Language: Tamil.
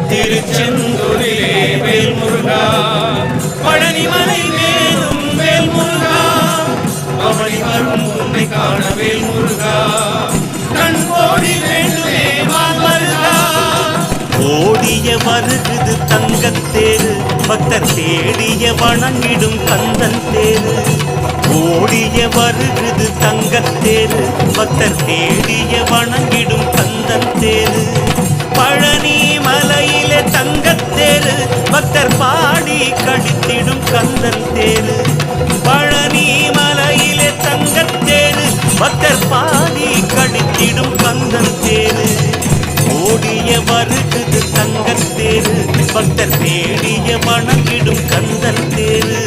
திருச்செந்தூரிலே வேல் முருகா, பழனிமலை மேலும் வேல் முருகா, பவனி வரும் உன்னை காண வேல் முருகா, கண் கோடி வேண்டுமே வருகா. ஓடிய வருகுது தங்கத்தேரு, பக்தர் தேடிய வணங்கிடும் கந்தன் தேரு. ஓடிய வருகுது தங்கத்தேரு, பக்தர் தேடிய வணங்கிடும் கந்தன் தேரு. பழனி மலையிலே தங்கத்தேரு, பக்தர் பாடி கடித்திடும் கந்தன் தேரு. பழனி மலையிலே தங்கத்தேரு, பக்தர் பாடி கடித்திடும் கந்தன் தேரு. ஓடிய வருகுது தங்கத்தேரு, பக்தர் தேடிய வணங்கிடும் கந்தன் தேரு.